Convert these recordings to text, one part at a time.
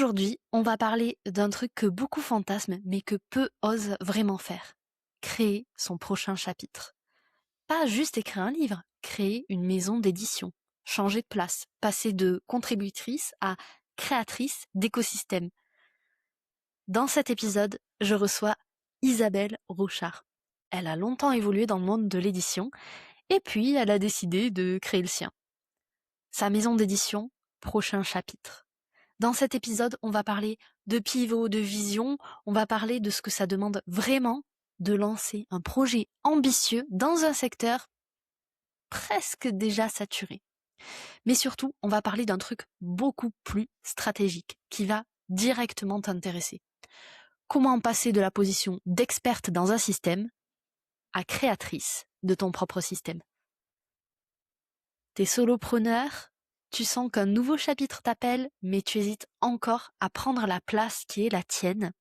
Aujourd'hui, on va parler d'un truc que beaucoup fantasment, mais que peu osent vraiment faire. Créer son prochain chapitre. Pas juste écrire un livre, créer une maison d'édition. Changer de place, passer de contributrice à créatrice d'écosystème. Dans cet épisode, je reçois Isabelle Rouchard. Elle a longtemps évolué dans le monde de l'édition, et puis elle a décidé de créer le sien. Sa maison d'édition, prochain chapitre. Dans cet épisode, on va parler de pivot, de vision, on va parler de ce que ça demande vraiment de lancer un projet ambitieux dans un secteur presque déjà saturé. Mais surtout, on va parler d'un truc beaucoup plus stratégique qui va directement t'intéresser. Comment passer de la position d'experte dans un système à créatrice de ton propre système. T'es solopreneur, tu sens qu'un nouveau chapitre t'appelle, mais tu hésites encore à prendre la place qui est la tienne.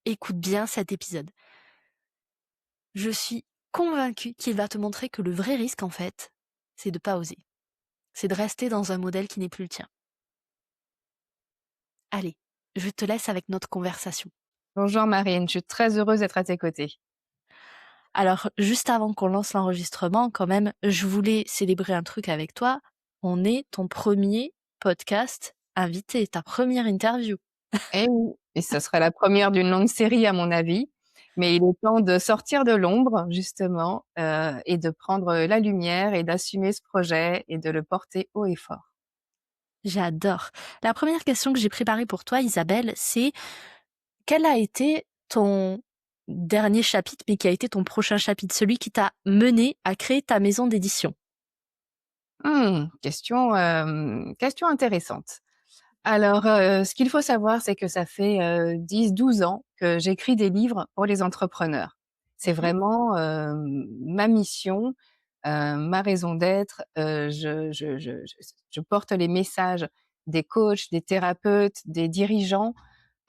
Écoute bien cet épisode. Je suis convaincue qu'il va te montrer que le vrai risque, en fait, c'est de pas oser. C'est de rester dans un modèle qui n'est plus le tien. Allez, je te laisse avec notre conversation. Bonjour Marine, je suis très heureuse d'être à tes côtés. Alors, juste avant qu'on lance l'enregistrement, quand même, je voulais célébrer un truc avec toi. On est ton premier podcast invité, ta première interview. Et oui, et ce sera la première d'une longue série à mon avis, mais il est temps de sortir de l'ombre justement et de prendre la lumière et d'assumer ce projet et de le porter haut et fort. J'adore. La première question que j'ai préparée pour toi, Isabelle, c'est quel a été ton dernier chapitre, mais qui a été ton prochain chapitre, celui qui t'a mené à créer ta maison d'édition? Question intéressante. Alors, ce qu'il faut savoir, c'est que ça fait 10-12 ans que j'écris des livres pour les entrepreneurs. C'est Mhm. vraiment ma mission, ma raison d'être. Je porte les messages des coachs, des thérapeutes, des dirigeants.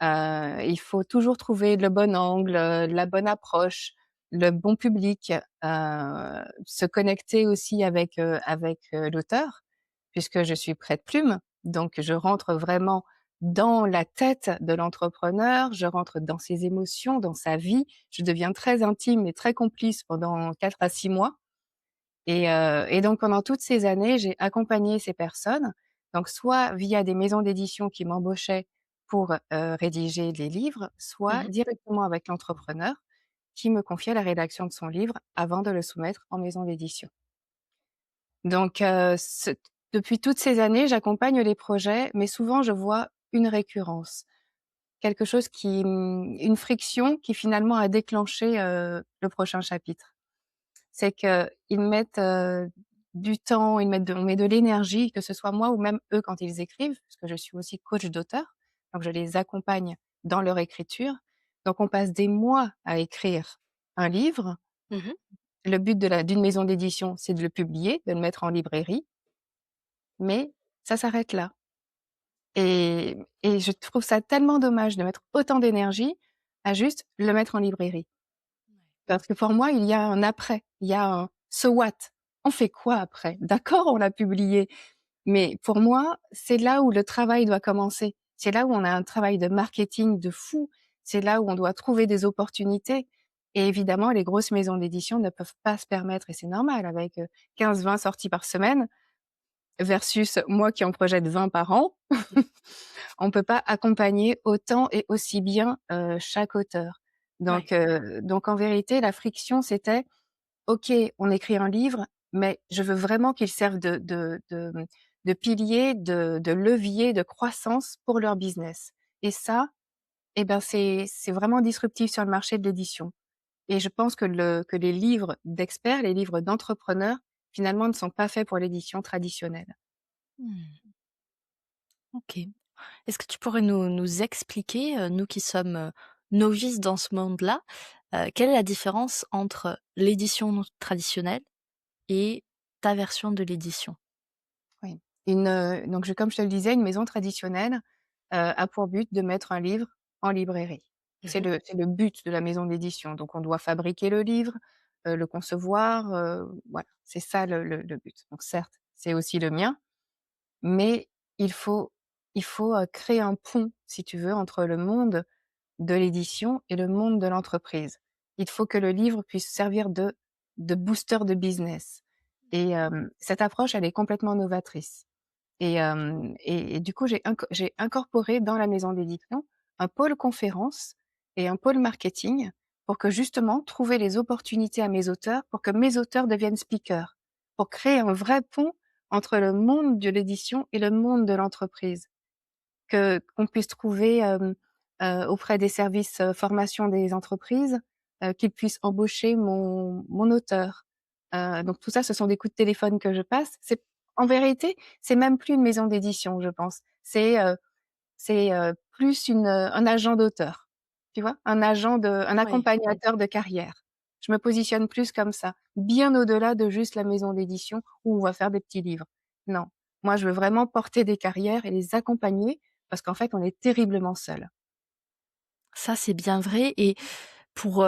Il faut toujours trouver le bon angle, la bonne approche, le bon public, se connecter aussi avec l'auteur, puisque je suis prête-plume. Donc je rentre vraiment dans la tête de l'entrepreneur, je rentre dans ses émotions, dans sa vie. Je deviens très intime et très complice pendant 4 à 6 mois et donc pendant toutes ces années, j'ai accompagné ces personnes, donc soit via des maisons d'édition qui m'embauchaient pour, rédiger les livres, soit Mhm. directement avec l'entrepreneur qui me confiait la rédaction de son livre avant de le soumettre en maison d'édition. Donc ce depuis toutes ces années, j'accompagne les projets, mais souvent je vois une récurrence, quelque chose une friction qui finalement a déclenché, le prochain chapitre. C'est qu'ils mettent, du temps, on met de l'énergie, que ce soit moi ou même eux quand ils écrivent, parce que je suis aussi coach d'auteur, donc je les accompagne dans leur écriture. Donc on passe des mois à écrire un livre. Mhm. Le but d'une maison d'édition, c'est de le publier, de le mettre en librairie, mais ça s'arrête là et je trouve ça tellement dommage de mettre autant d'énergie à juste le mettre en librairie. Parce que pour moi, il y a un après, il y a un so what? On fait quoi après? D'accord, on l'a publié, mais pour moi, c'est là où le travail doit commencer. C'est là où on a un travail de marketing de fou. C'est là où on doit trouver des opportunités et évidemment, les grosses maisons d'édition ne peuvent pas se permettre et c'est normal avec, 15-20 sorties par semaine versus moi qui en projette 20 par an. On peut pas accompagner autant et aussi bien, chaque auteur. Ouais. Donc en vérité, la friction, c'était: «OK, on écrit un livre, mais je veux vraiment qu'il serve de pilier, de levier de croissance pour leur business» et ça, eh ben, c'est vraiment disruptif sur le marché de l'édition et je pense que les livres d'experts, les livres d'entrepreneurs, finalement, ne sont pas faits pour l'édition traditionnelle. Hmm. Ok. Est-ce que tu pourrais nous expliquer, nous qui sommes novices dans ce monde-là, quelle est la différence entre l'édition traditionnelle et ta version de l'édition? Oui. Donc comme je te le disais, une maison traditionnelle, a pour but de mettre un livre en librairie. Mhm. C'est le but de la maison d'édition. Donc on doit fabriquer le livre, le concevoir, voilà, c'est ça le but. Donc certes, c'est aussi le mien, mais il faut il faut, créer un pont, si tu veux, entre le monde de l'édition et le monde de l'entreprise. Il faut que le livre puisse servir de booster de business et cette approche, elle est complètement novatrice et du coup, j'ai incorporé dans la maison d'édition un pôle conférence et un pôle marketing pour que justement trouver les opportunités à mes auteurs, pour que mes auteurs deviennent speakers, pour créer un vrai pont entre le monde de l'édition et le monde de l'entreprise. Que qu'on puisse trouver, auprès des services, formation des entreprises, qu'ils puissent embaucher mon auteur. Donc tout ça, ce sont des coups de téléphone que je passe. C'est en vérité, c'est même plus une maison d'édition, je pense. C'est plus un agent d'auteur, tu vois? Un Ouais. accompagnateur de carrière. Je me positionne plus comme ça, bien au-delà de juste la maison d'édition où on va faire des petits livres. Non, moi je veux vraiment porter des carrières et les accompagner parce qu'en fait, on est terriblement seuls. Ça, c'est bien vrai et pour,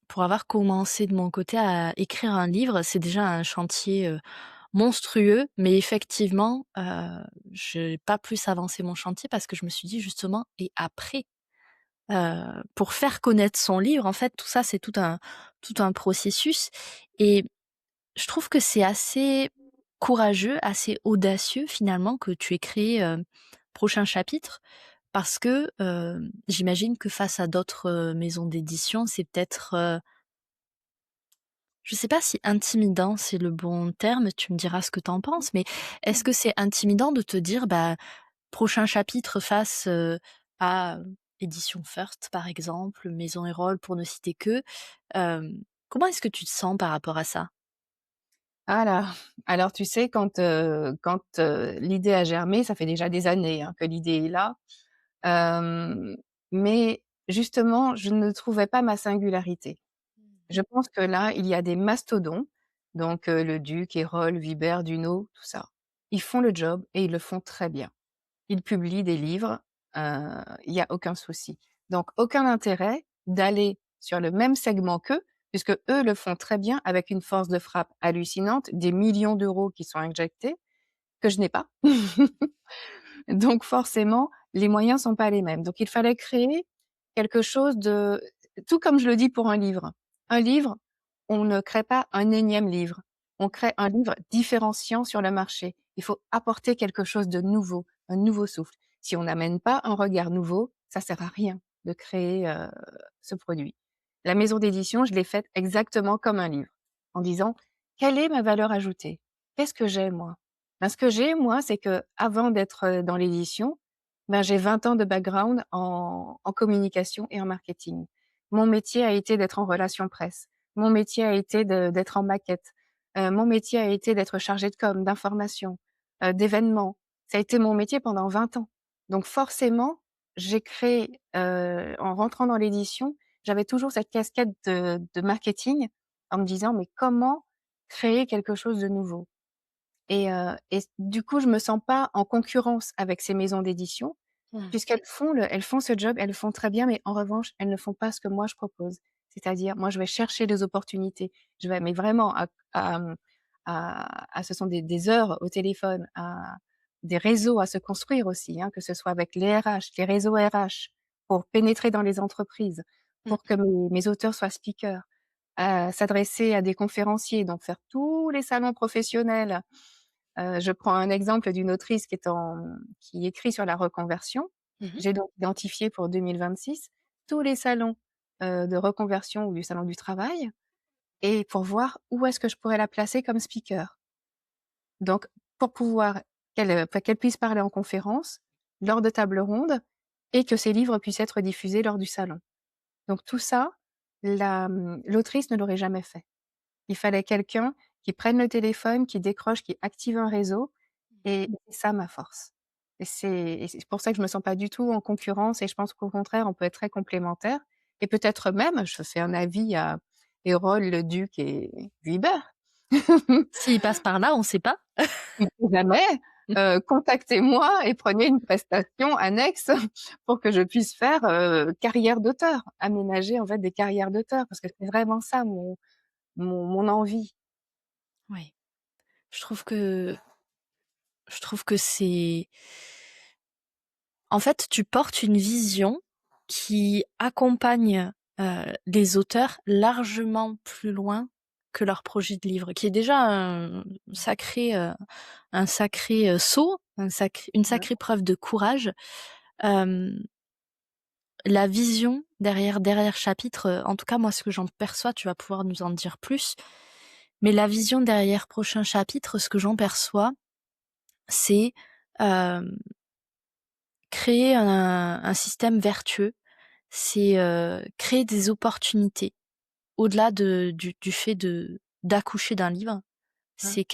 pour avoir commencé de mon côté à écrire un livre, c'est déjà un chantier, monstrueux, mais effectivement, j'ai pas plus avancé mon chantier parce que je me suis dit justement: «Et après?» Pour faire connaître son livre, en fait, tout ça, c'est tout un processus et je trouve que c'est assez courageux, assez audacieux finalement que tu aies créé, Prochain Chapitre parce que, j'imagine que face à d'autres, maisons d'édition, c'est peut-être, je sais pas si intimidant c'est le bon terme, tu me diras ce que tu en penses, mais est-ce que c'est intimidant de te dire, bah, Prochain Chapitre face, à, Édition First par exemple, Maison Erol pour ne citer que, comment est-ce que tu te sens par rapport à ça? Ah là, alors tu sais quand l'idée a germé, ça fait déjà des années, hein, que l'idée est là, hem, mais justement, je ne trouvais pas ma singularité. Je pense que là, il y a des mastodons, donc le Duc, Erol, Vibert, Duno, tout ça. Ils font le job et ils le font très bien. Ils publient des livres, il y a aucun souci. Donc aucun intérêt d'aller sur le même segment qu'eux, puisque eux le font très bien avec une force de frappe hallucinante, des millions d'euros qui sont injectés, que je n'ai pas. Donc forcément, les moyens sont pas les mêmes. Donc il fallait créer quelque chose de tout comme je le dis pour un livre. Un livre, on ne crée pas un énième livre. On crée un livre différenciant sur le marché. Il faut apporter quelque chose de nouveau, un nouveau souffle. Si on n'amène pas un regard nouveau, ça sert à rien de créer, ce produit. La maison d'édition, je l'ai faite exactement comme un livre, en disant: «Quelle est ma valeur ajoutée? Qu'est-ce que j'ai moi?» Ben, ce que j'ai moi, c'est qu'avant d'être, dans l'édition, ben, j'ai 20 ans de background en communication et en marketing. Mon métier a été d'être en relations presse. Mon métier a été d'être en maquette. Mon métier a été d'être chargée de com, d'information, d'événements. Ça a été mon métier pendant 20 ans. Donc forcément, j'ai créé, en rentrant dans l'édition, j'avais toujours cette casquette de marketing en me disant: «Mais comment créer quelque chose de nouveau?» Et du coup, je me sens pas en concurrence avec ces maisons d'édition, Mmh. elles font ce job, elles le font très bien, mais en revanche, elles ne font pas ce que moi je propose. C'est-à-dire, moi, je vais chercher des opportunités. Je vais mais vraiment ce sont des heures au téléphone, à des réseaux à se construire aussi, hein, que ce soit avec les RH, les réseaux RH, pour pénétrer dans les entreprises, Mmh. pour que mes auteurs soient speakers, s'adresser à des conférenciers, donc faire tous les salons professionnels. Je prends un exemple d'une autrice qui écrit sur la reconversion. Mmh. J'ai donc identifié pour 2026 tous les salons, de reconversion ou du salon du travail et pour voir où est-ce que je pourrais la placer comme speaker. Donc pour pouvoir qu'elle puisse parler en conférence, lors de tables rondes et que ses livres puissent être diffusés lors du salon. Donc tout ça, l'autrice ne l'aurait jamais fait. Il fallait quelqu'un qui prenne le téléphone, qui décroche, qui active un réseau et c'est ça ma force. Et c'est pour ça que je me sens pas du tout en concurrence et je pense qu'au contraire, on peut être très complémentaires et peut-être même, je fais un avis à Hérol, Le Duc et Guibert. S'il passe par là, on sait pas. On sait jamais, contactez-moi et prenez une prestation annexe pour que je puisse faire, carrière d'auteur, aménager en fait des carrières d'auteur parce que c'est vraiment ça mon envie. Oui. Je trouve que je trouve que c'est En fait, tu portes une vision qui accompagne, les auteurs largement plus loin que leur projet de livre, qui est déjà sacré, un sacré, saut, une Ouais. sacrée preuve de courage. Hem, la vision derrière chapitre, en tout cas moi ce que j'en perçois, tu vas pouvoir nous en dire plus, mais la vision derrière prochain chapitre, ce que j'en perçois, c'est, hem, créer un système vertueux. C'est, créer des opportunités. Au-delà du fait d'accoucher d'un livre, Mmh. c'est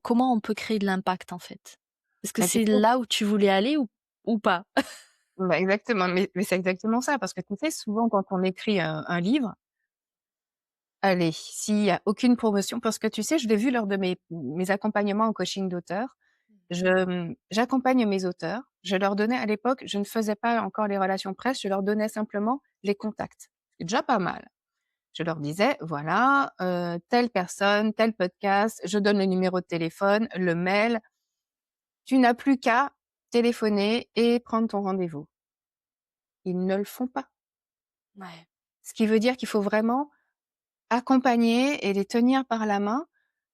comment on peut créer de l'impact, en fait? Est-ce que Bah, tu c'est sais là où tu voulais aller ou pas? bah, exactement, mais c'est exactement ça, parce que tu sais, souvent quand on écrit un livre, allez, s'il y a aucune promotion parce que tu sais, je l'ai vu lors de mes accompagnements en coaching d'auteur. J'accompagne mes auteurs. Je leur donnais à l'époque, je ne faisais pas encore les relations presse, je leur donnais simplement les contacts. C'est déjà pas mal. Je leur disais: «Voilà, telle personne, tel podcast», je donne le numéro de téléphone, le mail. «Tu n'as plus qu'à téléphoner et prendre ton rendez-vous». Ils ne le font pas. Ouais. Ce qui veut dire qu'il faut vraiment accompagner et les tenir par la main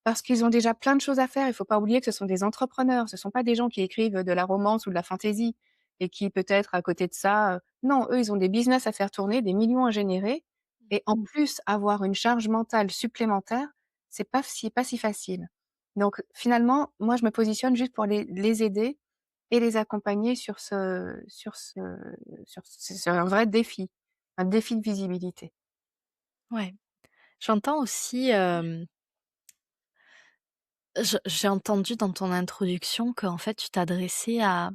parce qu'ils ont déjà plein de choses à faire. Il faut pas oublier que ce sont des entrepreneurs. Ce sont pas des gens qui écrivent de la romance ou de la fantaisie et qui peut-être à côté de ça, non, eux, ils ont des business à faire tourner, des millions à générer et en plus avoir une charge mentale supplémentaire, c'est pas si facile. Donc finalement, moi, je me positionne juste pour les aider et les accompagner sur un vrai défi, un défi de visibilité. Ouais. J'entends aussi, j'ai entendu dans ton introduction qu'en fait, tu t'adressais à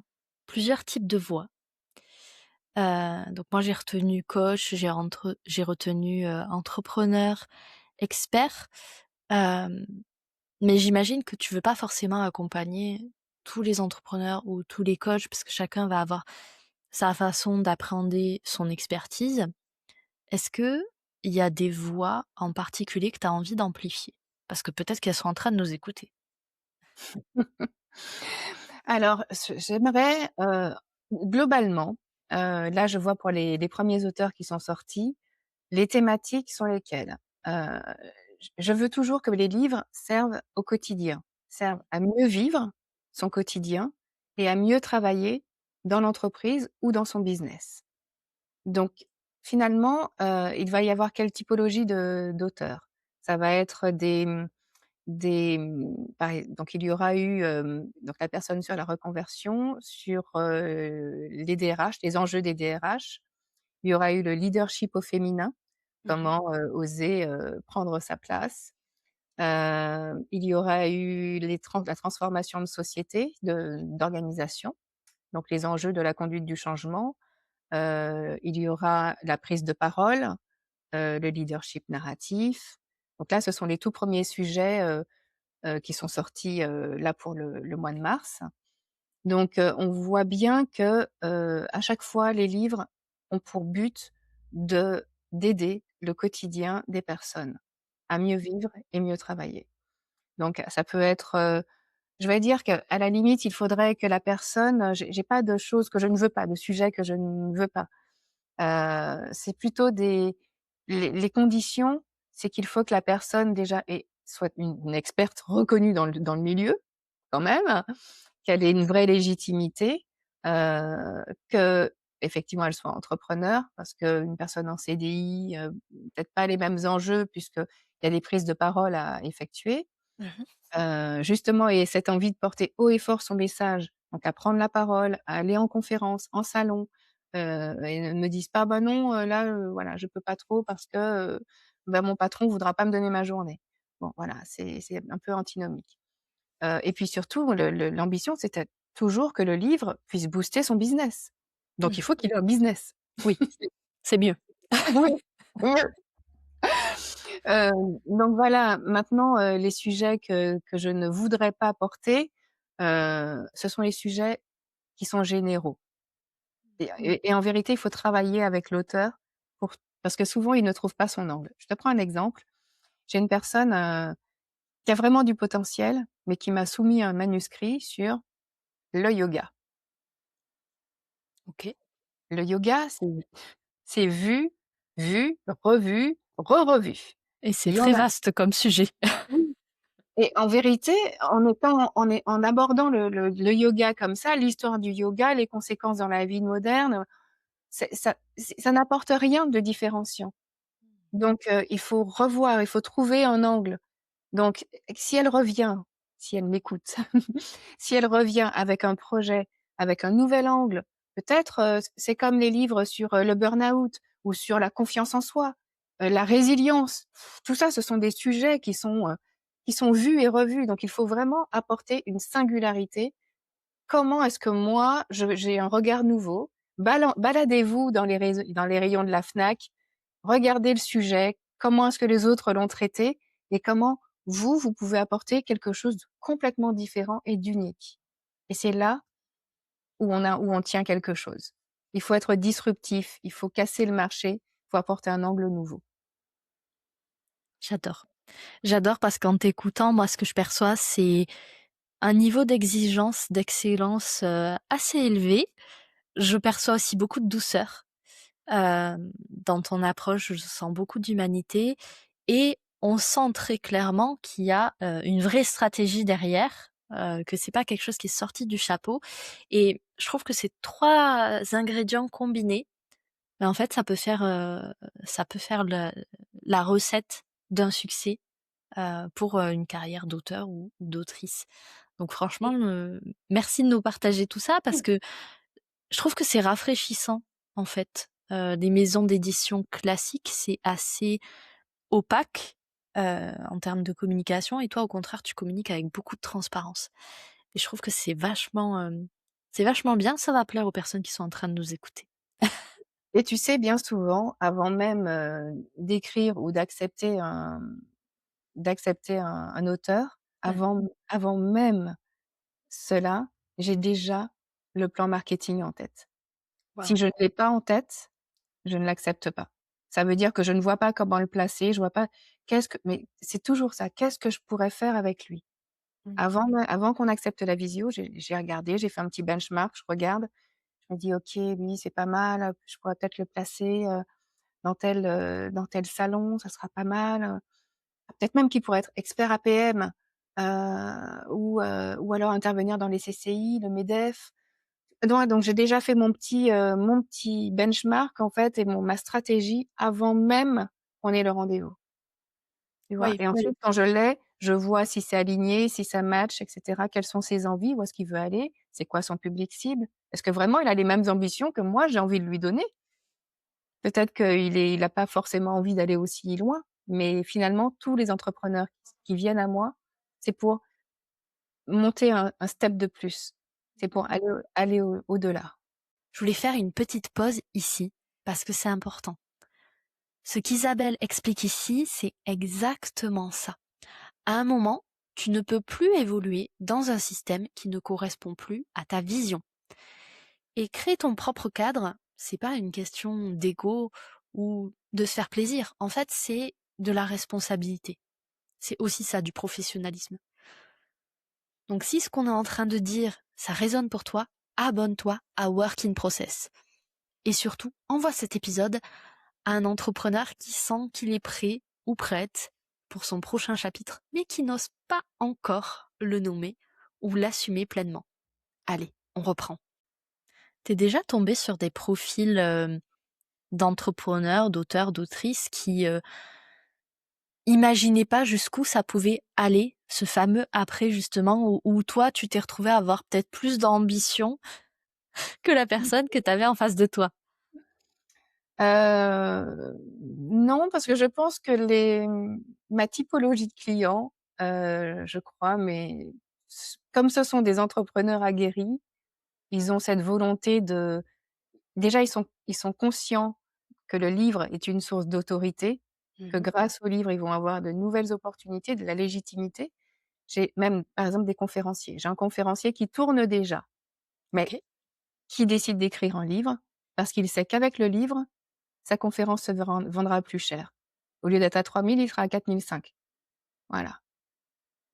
plusieurs types de voix. Donc moi, j'ai retenu coach, j'ai retenu, entrepreneur, expert. Hem Mais j'imagine que tu veux pas forcément accompagner tous les entrepreneurs ou tous les coachs parce que chacun va avoir sa façon d'appréhender son expertise. Est-ce que il y a des voix en particulier que tu as envie d'amplifier? Parce que peut-être qu'elles sont en train de nous écouter. Alors, j'aimerais, globalement, là, je vois pour les premiers auteurs qui sont sortis, les thématiques sont lesquelles? Heu, je veux toujours que les livres servent au quotidien, servent à mieux vivre son quotidien et à mieux travailler dans l'entreprise ou dans son business. Donc finalement, il va y avoir quelle typologie d'auteurs? Ça va être donc il y aura eu, donc la personne sur la reconversion, sur, les DRH, les enjeux des DRH. Il y aura eu le leadership au féminin, Mmh. comment, oser, prendre sa place. Il y aura eu la transformation de société, d'organisation, donc les enjeux de la conduite du changement. Il y aura la prise de parole, le leadership narratif. Donc là, ce sont les tout premiers sujets, qui sont sortis, là pour le mois de mars. Donc, on voit bien que, à chaque fois, les livres ont pour but d'aider le quotidien des personnes à mieux vivre et mieux travailler. Donc ça peut être, je vais dire qu'à la limite, il faudrait que la personne, j'ai pas de choses que je ne veux pas, de sujets que je ne veux pas. C'est plutôt les conditions, c'est qu'il faut que la personne déjà soit une experte reconnue dans le milieu, quand même, qu'elle ait une vraie légitimité, qu'effectivement elle soit entrepreneur parce qu'une personne en CDI, peut-être pas les mêmes enjeux puisqu'il y a des prises de parole à effectuer. Mmh. Justement et cette envie de porter haut et fort son message, donc à prendre la parole, à aller en conférence, en salon, et ne me disent pas: «Bah non, là, voilà, je peux pas trop parce que, bah, mon patron voudra pas me donner ma journée». Bon voilà, c'est un peu antinomique. Et puis surtout l'ambition, c'était toujours que le livre puisse booster son business. Donc il Mmh. faut qu'il ait un business. Oui, c'est mieux. Oui, oui. Donc voilà, maintenant, les sujets que je ne voudrais pas porter, ce sont les sujets qui sont généraux Mmh. et en vérité, il faut travailler avec l'auteur pour parce que souvent, il ne trouve pas son angle. Je te prends un exemple. J'ai une personne, qui a vraiment du potentiel, mais qui m'a soumis un manuscrit sur le yoga. OK. Le yoga, c'est vu, vu, revu, re-revu. Et c'est Il y en très a vaste comme sujet. oui et en vérité, en abordant le yoga comme ça, l'histoire du yoga, les conséquences dans la vie moderne, ça n'apporte rien de différenciant. Donc il faut revoir, il faut trouver un angle. Donc si elle revient, si elle m'écoute, si elle revient avec un projet, avec un nouvel angle, peut-être, c'est comme les livres sur, le burn-out ou sur la confiance en soi, la résilience. Tout ça, ce sont des sujets qui sont vus et revus. Donc il faut vraiment apporter une singularité. Comment est-ce que moi, j'ai un regard nouveau? Baladez-vous dans les rayons de la Fnac, regardez le sujet, comment est-ce que les autres l'ont traité et comment vous, vous pouvez apporter quelque chose de complètement différent et d'unique. Et c'est là où on tient quelque chose. Il faut être disruptif, il faut casser le marché, il faut apporter un angle nouveau. J'adore. J'adore parce qu'en t'écoutant, moi, ce que je perçois, c'est un niveau d'exigence, d'excellence, assez élevé. Je perçois aussi beaucoup de douceur, dans ton approche. Je sens beaucoup d'humanité et on sent très clairement qu'il y a, une vraie stratégie derrière, que c'est pas quelque chose qui est sorti du chapeau et je trouve que ces 3 ingrédients combinés, bah, en fait, ça peut faire la recette d'un succès, pour, une carrière d'auteur ou d'autrice. Donc franchement, merci de nous partager tout ça parce que je trouve que c'est rafraîchissant, en fait. Les maisons d'édition classiques, c'est assez opaque, en termes de communication et toi, au contraire, tu communiques avec beaucoup de transparence et je trouve que c'est vachement bien, ça va plaire aux personnes qui sont en train de nous écouter. Et tu sais, bien souvent, avant même, d'écrire ou d'accepter un auteur, Mmh. avant même cela, j'ai déjà le plan marketing en tête. Si Waouh. je ne l'ai pas en tête, je ne l'accepte pas. Ça veut dire que je ne vois pas comment le placer, je vois pas mais c'est toujours ça, qu'est-ce que je pourrais faire avec lui? Mmh. Avant qu'on accepte la visio, j'ai regardé, j'ai fait un petit benchmark, je regarde, je me dis: «OK, lui, c'est pas mal, je pourrais peut-être le placer, dans tel salon, ça sera pas mal, peut-être même qu'il pourrait être expert APM, ou alors intervenir dans les CCI, le MEDEF». Donc j'ai déjà fait mon petit benchmark en fait et ma stratégie avant même qu'on ait le rendez-vous, tu vois? Oui, Et ensuite quand je l'ai, je vois si c'est aligné, si ça match et cetera. Quelles sont ses envies? Où est-ce qu'il veut aller? C'est quoi son public cible? Est-ce que vraiment il a les mêmes ambitions que moi j'ai envie de lui donner? Peut-être il a pas forcément envie d'aller aussi loin, mais finalement tous les entrepreneurs qui viennent à moi, c'est pour monter un step de plus. C'est pour aller au-delà. je voulais faire une petite pause ici parce que c'est important. Ce qu'Isabelle explique ici, c'est exactement ça. À un moment, tu ne peux plus évoluer dans un système qui ne correspond plus à ta vision. Et créer ton propre cadre, c'est pas une question d'ego ou de se faire plaisir. En fait, c'est de la responsabilité. C'est aussi ça, du professionnalisme. Donc si ce qu'on est en train de dire, ça résonne pour toi, abonne-toi à Work in Process. Et surtout, envoie cet épisode à un entrepreneur qui sent qu'il est prêt ou prête pour son prochain chapitre, mais qui n'ose pas encore le nommer ou l'assumer pleinement. Allez, on reprend. T'es déjà tombé sur des profils d'entrepreneurs, d'auteurs, d'autrices qui imaginaient pas jusqu'où ça pouvait aller, ce fameux après justement, où toi tu t'es retrouvé à avoir peut-être plus d'ambition que la personne que t'avais en face de toi. Non, parce que je pense que ma typologie de clients, je crois, mais comme ce sont des entrepreneurs aguerris, ils ont cette volonté déjà ils sont conscients que le livre est une source d'autorité, que Mhm. grâce au livre, ils vont avoir de nouvelles opportunités, de la légitimité. J'ai même, par exemple, des conférenciers. J'ai un conférencier qui tourne déjà, mais Ok. qui décide d'écrire un livre parce qu'il sait qu'avec le livre, sa conférence se vendra plus cher. Au lieu d'être à 3 000, il sera à 4 500. Voilà.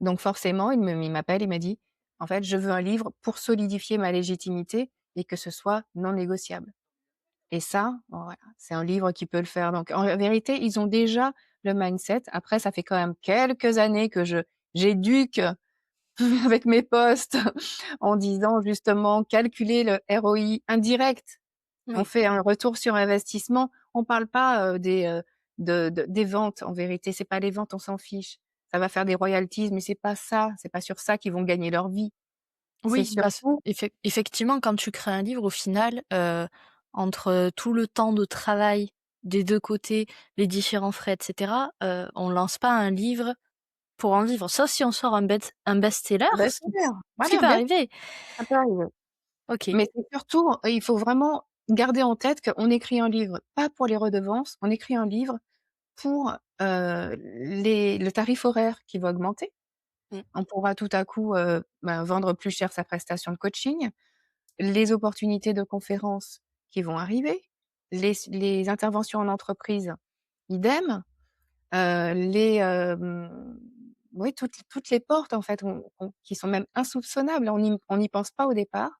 Donc forcément, il m'appelle, il m'a dit: «En fait, je veux un livre pour solidifier ma légitimité et que ce soit non négociable. Et ça, voilà, c'est un livre qui peut le faire. Donc en vérité, ils ont déjà le mindset. Après, ça fait quand même quelques années que je j'éduque avec mes posts en disant justement: «Calculer le ROI indirect». On Oui. fait un retour sur investissement. On parle pas, des ventes en vérité. C'est pas les ventes, on s'en fiche. Ça va faire des royalties, mais c'est pas ça. C'est pas sur ça qu'ils vont gagner leur vie. C'est Oui, bah, c surtout effectivement, quand tu crées un livre, au final, entre tout le temps de travail des 2 côtés, les différents frais et cetera, on lance pas un livre pour en vivre. Sauf si on sort un best-seller, un best-seller. ce qui Voilà, peut bien arriver. ça peut arriver. OK, Mais c'est surtout, il faut vraiment garder en tête qu'on écrit un livre pas pour les redevances, on écrit un livre pour, le tarif horaire qui va augmenter. mmh, On pourra tout à coup, vendre plus cher sa prestation de coaching, les opportunités de conférences qui vont arriver, les interventions en entreprise, idem, oui, toutes les portes en fait on qui sont même insoupçonnables, on n'y pense pas au départ.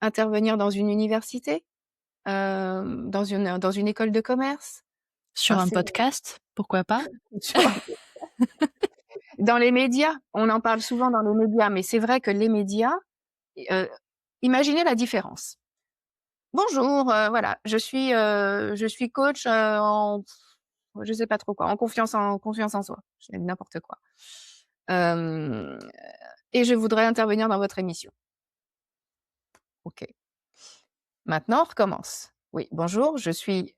Intervenir dans une université, dans une école de commerce, sur enfin un c'est podcast, pourquoi pas? tu vois? Dans les médias, on en parle souvent dans les médias, mais c'est vrai que les médias, heu, imaginez la différence. Bonjour, voilà, je suis coach, en je sais pas trop quoi, en confiance en soi, je dis n'importe quoi. Hem et je voudrais intervenir dans votre émission. OK. Maintenant on recommence. Oui, bonjour, je suis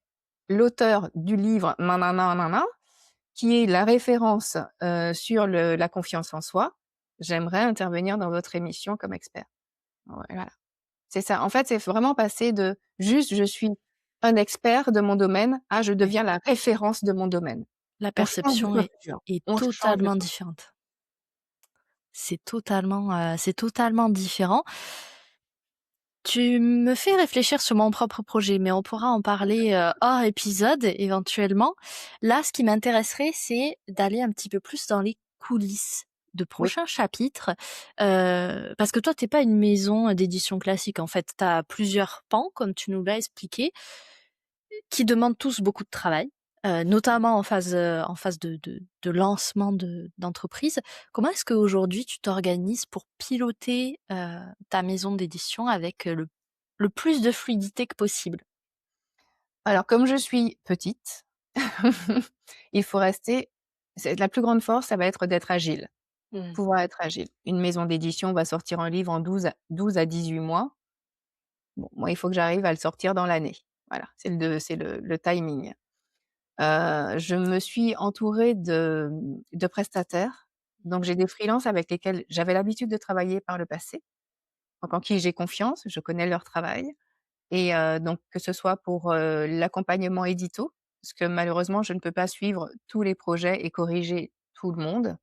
l'auteur du livre nin nin qui est la référence, sur la confiance en soi. J'aimerais intervenir dans votre émission comme expert. Ouais, voilà. C'est ça. En fait, c'est vraiment passer de juste je suis un expert de mon domaine à je Oui. deviens la référence de mon domaine. La On change de perception posture. est On change de totalement posture. différente. C'est totalement différent. Tu me fais réfléchir sur mon propre projet, mais on pourra en parler, hors épisode éventuellement. Là, ce qui m'intéresserait, c'est d'aller un petit peu plus dans les coulisses de Oui. prochains chapitres, parce que toi, tu pas une maison d'édition classique, en fait. Tu as plusieurs pans, comme tu nous l'as expliqué, qui demandent tous beaucoup de travail, notamment en phase de lancement d'entreprise. Comment est-ce qu'aujourd'hui tu t'organises pour piloter, ta maison d'édition avec, le plus de fluidité que possible? Alors comme je suis petite, il faut rester c'est la plus grande force, ça va être d'être agile, Mmh. pouvoir être agile. Une maison d'édition va sortir un livre en 12 à 18 mois. Bon, moi, il faut que j'arrive à le sortir dans l'année. Voilà, c'est le timing. Je me suis entourée de prestataires, donc j'ai des freelances avec lesquels j'avais l'habitude de travailler par le passé, donc en qui j'ai confiance, je connais leur travail et donc que ce soit pour, l'accompagnement édito, parce que malheureusement je ne peux pas suivre tous les projets et corriger tout le monde.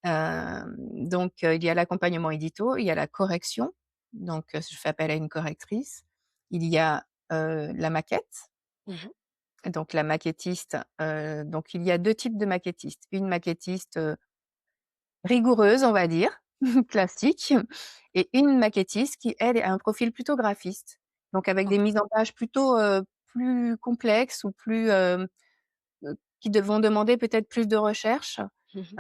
Donc il y a l'accompagnement édito, il y a la correction, donc je fais appel à une correctrice. Il y a, la maquette, Mmh. donc la maquettiste, donc il y a 2 types de maquettistes. Une maquettiste, rigoureuse, on va dire, classique et une maquettiste qui, elle, a un profil plutôt graphiste, donc avec des OK. mises en page plutôt, plus complexes ou plus, qui vont demander peut-être plus de recherche, Mmh.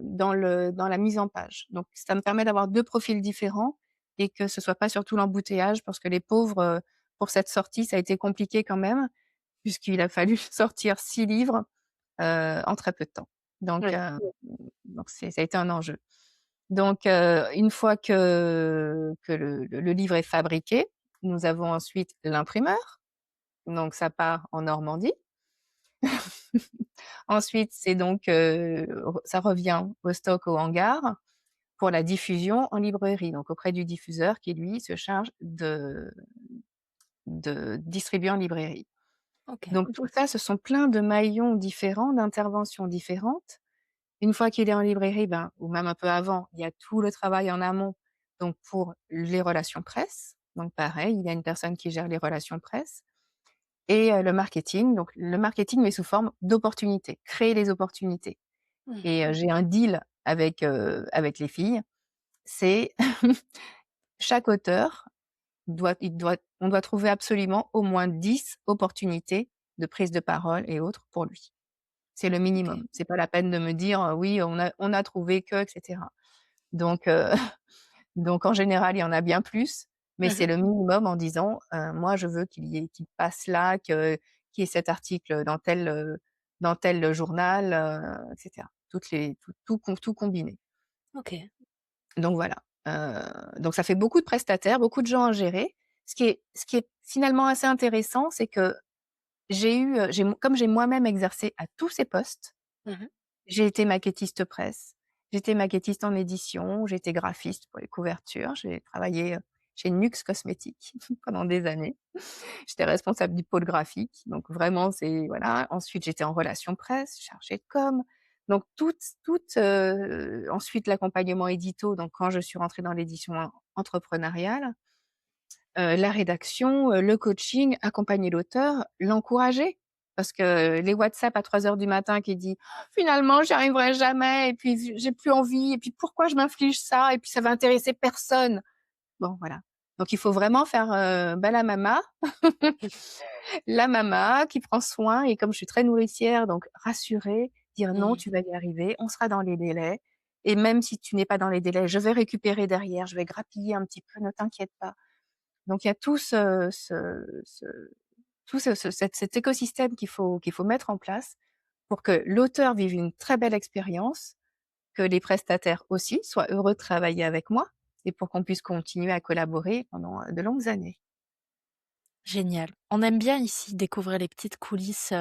dans la mise en page. Donc ça me permet d'avoir 2 profils différents et que ce soit pas surtout l'embouteillage parce que les pauvres, pour cette sortie, ça a été compliqué quand même, puisqu'il a fallu sortir 6 livres, en très peu de temps. Donc Oui. heu, donc ça a été un enjeu. Donc une fois que le livre est fabriqué, nous avons ensuite l'imprimeur, donc ça part en Normandie. Ensuite, c'est donc, ça revient au stock, au hangar pour la diffusion en librairie, donc auprès du diffuseur qui lui se charge de distribuer en librairie. OK. Donc tout ça, ce sont plein de maillons différents, d'interventions différentes. Une fois qu'il est en librairie, ben, ou même un peu avant, il y a tout le travail en amont, donc pour les relations presse. Donc pareil, il y a une personne qui gère les relations presse et le marketing. Donc le marketing, mais sous forme d'opportunités, créer les opportunités Mmh. et j'ai un deal avec les filles, c'est chaque auteur on doit trouver absolument au moins 10 opportunités de prise de parole et autres pour lui. C'est le OK. minimum. C'est pas la peine de me dire: «Oui, on a trouvé que» et cetera. Donc donc en général, il y en a bien plus, mais c'est Mmh. le minimum en disant, «Moi, je veux qu'il passe là, qu'il y ait cet article dans tel journal», et cetera. Tout combiné. OK. Donc voilà, donc ça fait beaucoup de prestataires, beaucoup de gens à gérer. Ce qui est finalement assez intéressant, c'est que comme j'ai moi-même exercé à tous ces postes, Mmh. j'ai été maquettiste presse, j'ai été maquettiste en édition, j'ai été graphiste pour les couvertures, j'ai travaillé, chez Nuxe Cosmétiques pendant des années. J'étais responsable du pôle graphique, donc vraiment c'est voilà. Ensuite, j'étais en relations presse, chargée de com. Donc ensuite l'accompagnement édito, donc quand je suis rentrée dans l'édition entrepreneuriale, la rédaction, le coaching, accompagner l'auteur, l'encourager. Parce que les WhatsApp à 3 heures du matin qui dit: «Finalement, j'y arriverai jamais et puis j'ai plus envie et puis pourquoi je m'inflige ça et puis ça va intéresser personne». Bon voilà. Donc il faut vraiment faire, la mama qui prend soin et comme je suis très nourricière, donc rassurer, dire: «Non, Mmh. tu vas y arriver, on sera dans les délais et même si tu n'es pas dans les délais, je vais récupérer derrière, je vais grappiller un petit peu, ne t'inquiète pas». Donc il y a tout cet écosystème qu'il faut mettre en place pour que l'auteur vive une très belle expérience, que les prestataires aussi soient heureux de travailler avec moi et pour qu'on puisse continuer à collaborer pendant, de longues années. Génial. On aime bien ici découvrir les petites coulisses,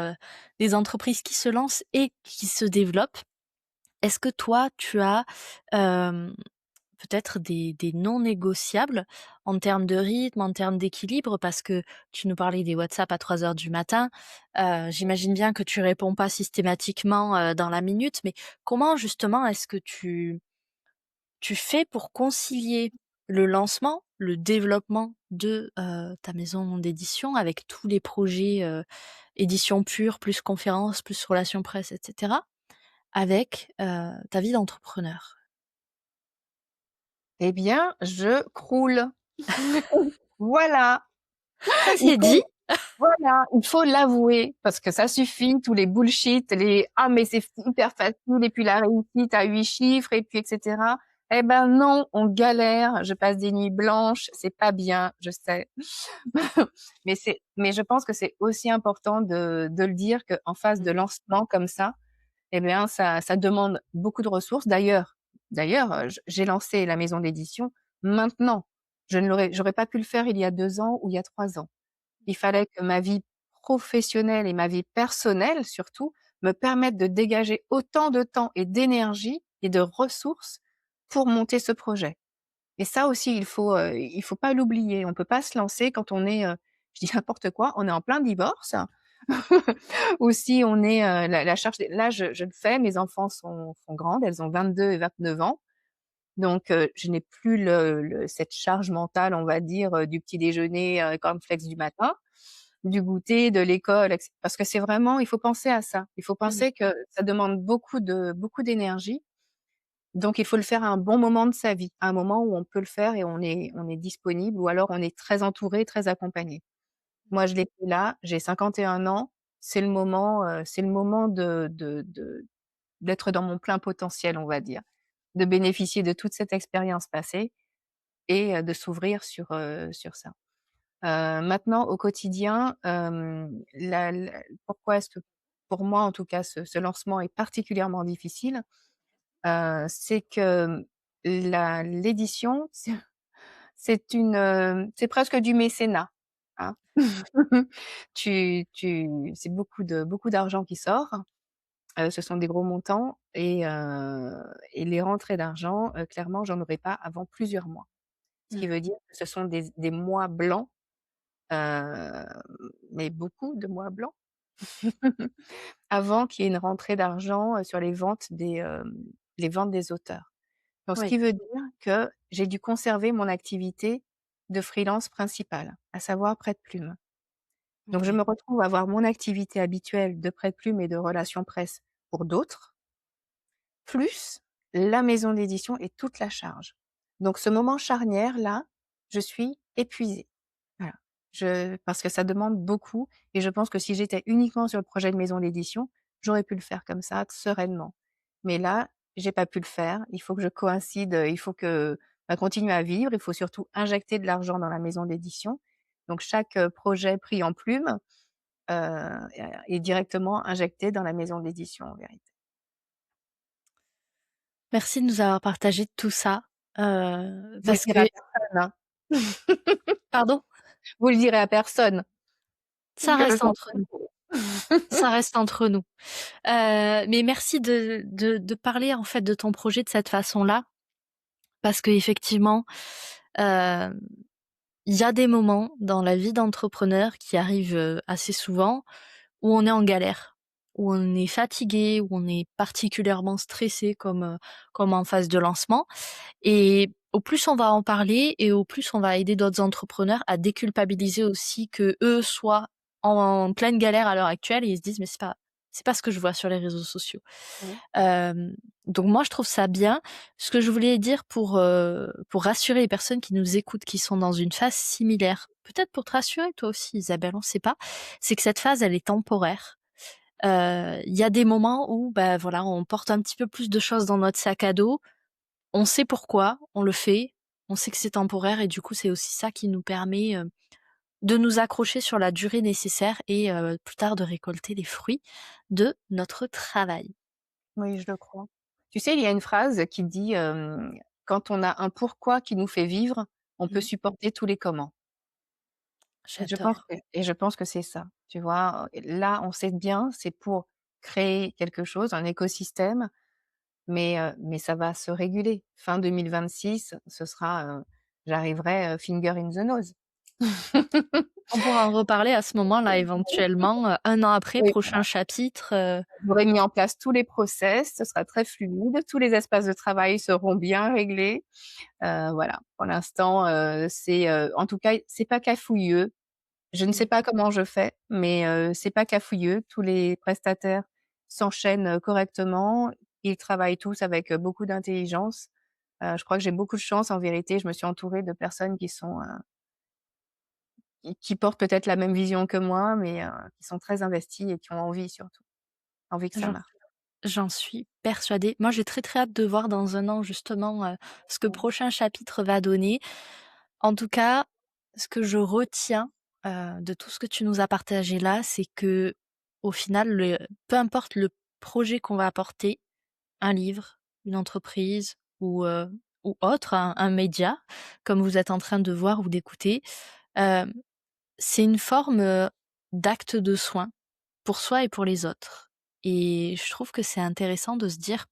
des entreprises qui se lancent et qui se développent. Est-ce que toi, tu as, hem, peut-être des non négociables en termes de rythme, en termes d'équilibre? Parce que tu nous parlais des WhatsApp à 3 heures du matin. J'imagine bien que tu réponds pas systématiquement, dans la minute, mais comment justement est-ce que tu fais pour concilier le lancement, le développement de, ta maison d'édition avec tous les projets, édition pure, plus conférences, plus relations presse et cetera, avec, ta vie d'entrepreneur? Eh bien, je croule. Voilà, Ça il c'est dit. faut voilà, il faut l'avouer parce que ça suffit tous les bullshit, les: «Ah mais c'est hyper facile et puis la réussite à 8 chiffres et puis et cetera». Eh ben non, on galère, je passe des nuits blanches, c'est pas bien, je sais. Mais je pense que c'est aussi important de le dire qu'en phase de Mmh. lancement comme ça, eh bien ça demande beaucoup de ressources. D'ailleurs, j'ai lancé la maison d'édition maintenant. J'aurais pas pu le faire il y a 2 ans ou il y a 3 ans. Il fallait que ma vie professionnelle et ma vie personnelle surtout me permettent de dégager autant de temps et d'énergie et de ressources pour monter ce projet. Et ça aussi, il faut pas l'oublier. On peut pas se lancer quand on est, je dis n'importe quoi, on est en plein divorce ou si on est, la charge des là, je le fais, mes enfants sont grandes, elles ont 22 et 29 ans, donc je n'ai plus cette charge mentale, on va dire, du petit déjeuner, cornflakes du matin, du goûter, de l'école, parce que c'est vraiment il faut penser à ça. Il faut Mmh. penser que ça demande beaucoup d'énergie, donc il faut le faire à un bon moment de sa vie, à un moment où on peut le faire et on est disponible ou alors on est très entouré, très accompagné. Moi, je l'ai fait là, j'ai 51 ans, c'est le moment d'être dans mon plein potentiel, on va dire, de bénéficier de toute cette expérience passée et de s'ouvrir sur ça. Maintenant au quotidien, pourquoi est-ce que pour moi en tout cas ce lancement est particulièrement difficile? C'est que l'édition, c'est presque du mécénat, hein. C'est beaucoup d'argent qui sort, ce sont des gros montants et les rentrées d'argent, clairement, j'en aurai pas avant plusieurs mois. Ce qui Mmh. veut dire que ce sont des mois blancs, heu, mais beaucoup de mois blancs, avant qu'il y ait une rentrée d'argent, sur les ventes des auteurs. Donc ce Oui. qui veut dire que j'ai dû conserver mon activité de freelance principale, à savoir prête-plume. Donc je OK. me retrouve à avoir mon activité habituelle de prête-plume et de relations presse pour d'autres, plus la maison d'édition et toute la charge. Donc ce moment charnière là, je suis épuisée. Parce que ça demande beaucoup et je pense que si j'étais uniquement sur le projet de maison d'édition, j'aurais pu le faire comme ça, sereinement. Mais là, j'ai pas pu le faire. Il faut que je coïncide, il faut que bah, continuer à vivre. Il faut surtout injecter de l'argent dans la maison d'édition. Donc chaque, projet pris en plume, est directement injecté dans la maison d'édition, en vérité. Merci de nous avoir partagé tout ça, Vous le parce direz à que personne, hein. pardon? Vous le direz à personne Ça que je reste suis en entre train nous, de ça reste entre nous. Mais merci de parler, en fait, de ton projet de cette façon-là, parce qu'effectivement, hem, il y a des moments dans la vie d'entrepreneur qui arrivent, assez souvent, où on est en galère, où on est fatigué, où on est particulièrement stressé comme en phase de lancement. Et au plus on va en parler et au plus on va aider d'autres entrepreneurs à déculpabiliser aussi que eux soient en pleine galère à l'heure actuelle et ils se disent: «Mais c'est pas ce que je vois sur les réseaux sociaux». Mmh. Hem, donc moi je trouve ça bien. Ce que je voulais dire pour rassurer les personnes qui nous écoutent, qui sont dans une phase similaire, peut-être pour te rassurer toi aussi Isabelle, on sait pas, c'est que cette phase elle est temporaire. Il y a des moments où, bah, voilà, on porte un petit peu plus de choses dans notre sac à dos, on sait pourquoi on le fait, on sait que c'est temporaire et du coup, c'est aussi ça qui nous permet, de nous accrocher sur la durée nécessaire et plus tard de récolter les fruits de notre travail. Oui, je le crois. Tu sais, il y a une phrase qui dit, «Quand on a un pourquoi qui nous fait vivre, on peut Mmh. supporter tous les comment». J'adore. Je pense que c'est ça, tu vois? Là, on sait bien, c'est pour créer quelque chose, un écosystème, mais ça va se réguler. Fin 2026, ce sera, j'arriverai, finger in the nose. On pourra en reparler à ce moment-là éventuellement, 1 an après, Oui, prochain chapitre, j'aurai mis en place tous les process, ce sera très fluide, tous les espaces de travail seront bien réglés. Voilà, pour l'instant, en tout cas, c'est pas cafouilleux. Je ne sais mmh, pas comment je fais, mais c'est pas cafouilleux. Tous les prestataires s'enchaînent, correctement. Ils travaillent tous avec, beaucoup d'intelligence. Je crois que j'ai beaucoup de chance en vérité. Je me suis entourée de personnes qui sont, qui portent peut-être la même vision que moi, mais qui sont très investies et qui ont envie surtout, envie que ça j'en marche. j'en suis persuadée. Moi, j'ai très, très hâte de voir dans 1 an justement, ce que le Mmh. prochain chapitre va donner. En tout cas, ce que je retiens, de tout ce que tu nous as partagé là, c'est que au final, peu importe le projet qu'on va apporter, un livre, une entreprise ou autre, un média, comme vous êtes en train de voir ou d'écouter, hem, c'est une forme, d'acte de soin pour soi et pour les autres. Et je trouve que c'est intéressant de se dire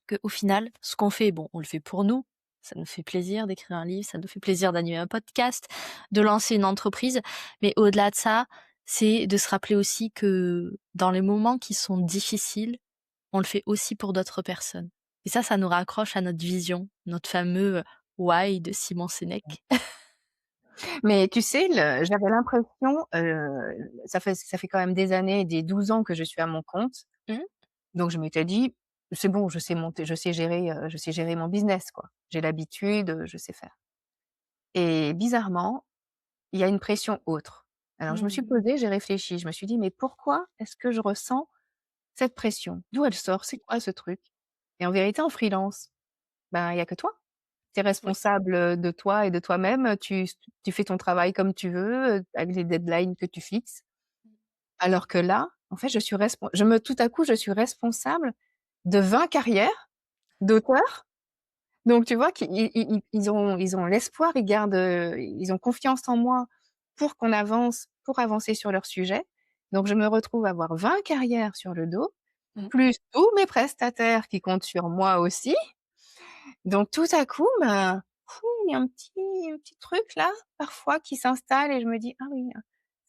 qu'au final, ce qu'on fait, bon, on le fait pour nous. Ça nous fait plaisir d'écrire un livre, ça nous fait plaisir d'animer un podcast, de lancer une entreprise. Mais au-delà de ça, c'est de se rappeler aussi que dans les moments qui sont difficiles, on le fait aussi pour d'autres personnes. Et ça nous raccroche à notre vision, notre fameux why de Simon Sinek. Mais tu sais, j'avais l'impression, ça fait quand même des années, des 12 ans que je suis à mon compte. Mmh. Donc je m'étais dit: «C'est bon, je sais gérer mon business, quoi. J'ai l'habitude, je sais faire» et bizarrement, il y a une pression autre. Alors je me suis Mmh. posée, j'ai réfléchi, je me suis dit: «Mais pourquoi est-ce que je ressens cette pression? D'où elle sort? C'est quoi ce truc?» et en vérité, en freelance, ben, il y a que toi. Tu es Oui. responsable, de toi et de toi-même, tu fais ton travail comme tu veux, avec les deadlines que tu fixes. Alors que là, en fait, tout à coup, je suis responsable de 20 carrières d'auteurs. Donc tu vois qu'ils ont l'espoir, ils ont confiance en moi pour avancer sur leur sujet. Donc je me retrouve à avoir 20 carrières sur le dos, Mmh. plus tous mes prestataires qui comptent sur moi aussi. Donc tout à coup, ben, il y a un petit truc là, parfois qui s'installe et je me dis: «Ah oui,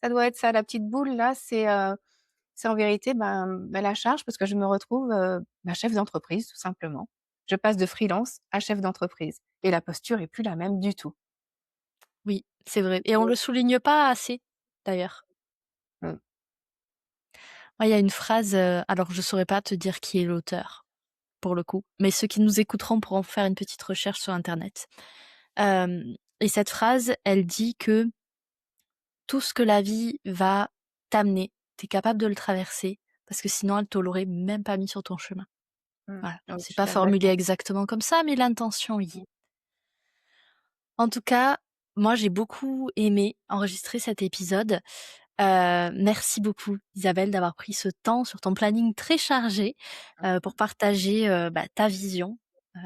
ça doit être ça, la petite boule là, c'est en vérité, la charge parce que je me retrouve, chef d'entreprise tout simplement. Je passe de freelance à chef d'entreprise et la posture est plus la même du tout. Oui, c'est vrai et on le souligne pas assez, d'ailleurs. Mmh. Moi, il y a une phrase, alors je saurais pas te dire qui est l'auteur, pour le coup, mais ceux qui nous écouteront pourront faire une petite recherche sur internet. Hem et cette phrase, elle dit que tout ce que la vie va t'amener, tu es capable de le traverser parce que sinon elle te l'aurait même pas mis sur ton chemin. Voilà, Oui, je c'est suis pas formulé d'accord. exactement comme ça, mais l'intention y est. En tout cas, moi j'ai beaucoup aimé enregistrer cet épisode. Merci beaucoup Isabelle d'avoir pris ce temps sur ton planning très chargé, pour partager, ta vision,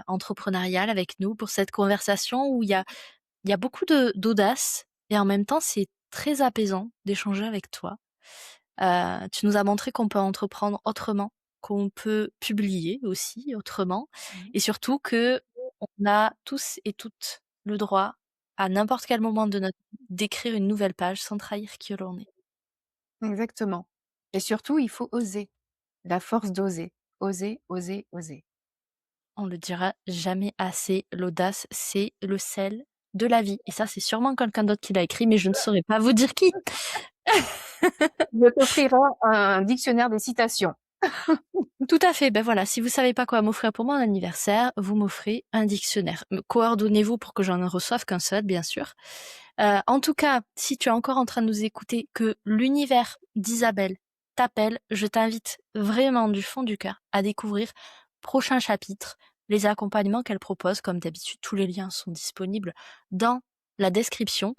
entrepreneuriale avec nous pour cette conversation où il y a beaucoup d'audace et en même temps c'est très apaisant d'échanger avec toi. Tu nous as montré qu'on peut entreprendre autrement, qu'on peut publier aussi autrement Mmh. et surtout qu'on a tous et toutes le droit, à n'importe quel moment de notre vie, d'écrire une nouvelle page sans trahir qui l'on est. Exactement. Et surtout, il faut oser. La force d'oser. Oser, oser, oser. On le dira jamais assez, l'audace, c'est le sel de la vie et ça, c'est sûrement quelqu'un d'autre qui l'a écrit, mais je ne saurais pas vous dire qui. Je t'offrirai un dictionnaire des citations. Tout à fait, ben voilà, si vous savez pas quoi m'offrir pour mon anniversaire, vous m'offrez un dictionnaire. Coordonnez-vous pour que j'en ne reçoive qu'un seul, bien sûr. En tout cas, si tu es encore en train de nous écouter, que l'univers d'Isabelle t'appelle, je t'invite vraiment du fond du cœur à découvrir prochain chapitre, les accompagnements qu'elle propose. Comme d'habitude, tous les liens sont disponibles dans la description.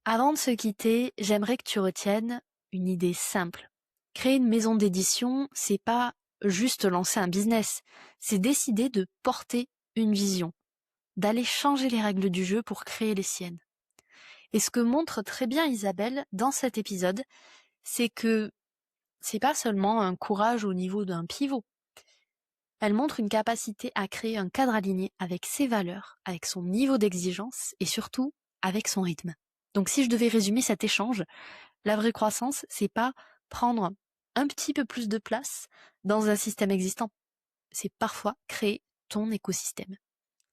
Avant de se quitter, j'aimerais que tu retiennes une idée simple. Créer une maison d'édition, c'est pas juste lancer un business, c'est décider de porter une vision, d'aller changer les règles du jeu pour créer les siennes. Et ce que montre très bien Isabelle dans cet épisode, c'est que c'est pas seulement un courage au niveau d'un pivot. Elle montre une capacité à créer un cadre aligné avec ses valeurs, avec son niveau d'exigence et surtout avec son rythme. Donc si je devais résumer cet échange, la vraie croissance, c'est pas prendre un petit peu plus de place dans un système existant. C'est parfois créer ton écosystème.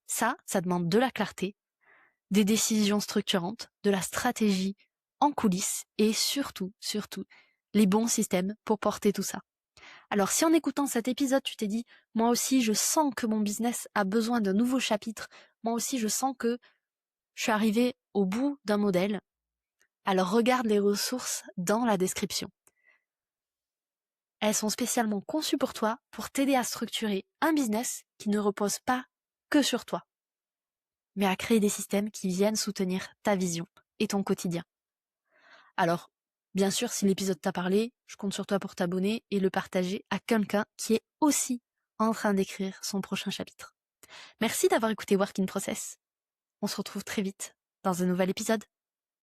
Ça demande de la clarté, des décisions structurantes, de la stratégie en coulisses et surtout, les bons systèmes pour porter tout ça. Alors si en écoutant cet épisode, tu t'es dit, moi aussi je sens que mon business a besoin d'un nouveau chapitre, moi aussi je sens que je suis arrivée au bout d'un modèle, alors regarde les ressources dans la description. Elles sont spécialement conçues pour toi, pour t'aider à structurer un business qui ne repose pas que sur toi, mais à créer des systèmes qui viennent soutenir ta vision et ton quotidien. Alors, bien sûr, si l'épisode t'a parlé, je compte sur toi pour t'abonner et le partager à quelqu'un qui est aussi en train d'écrire son prochain chapitre. Merci d'avoir écouté Work in Process. On se retrouve très vite dans un nouvel épisode.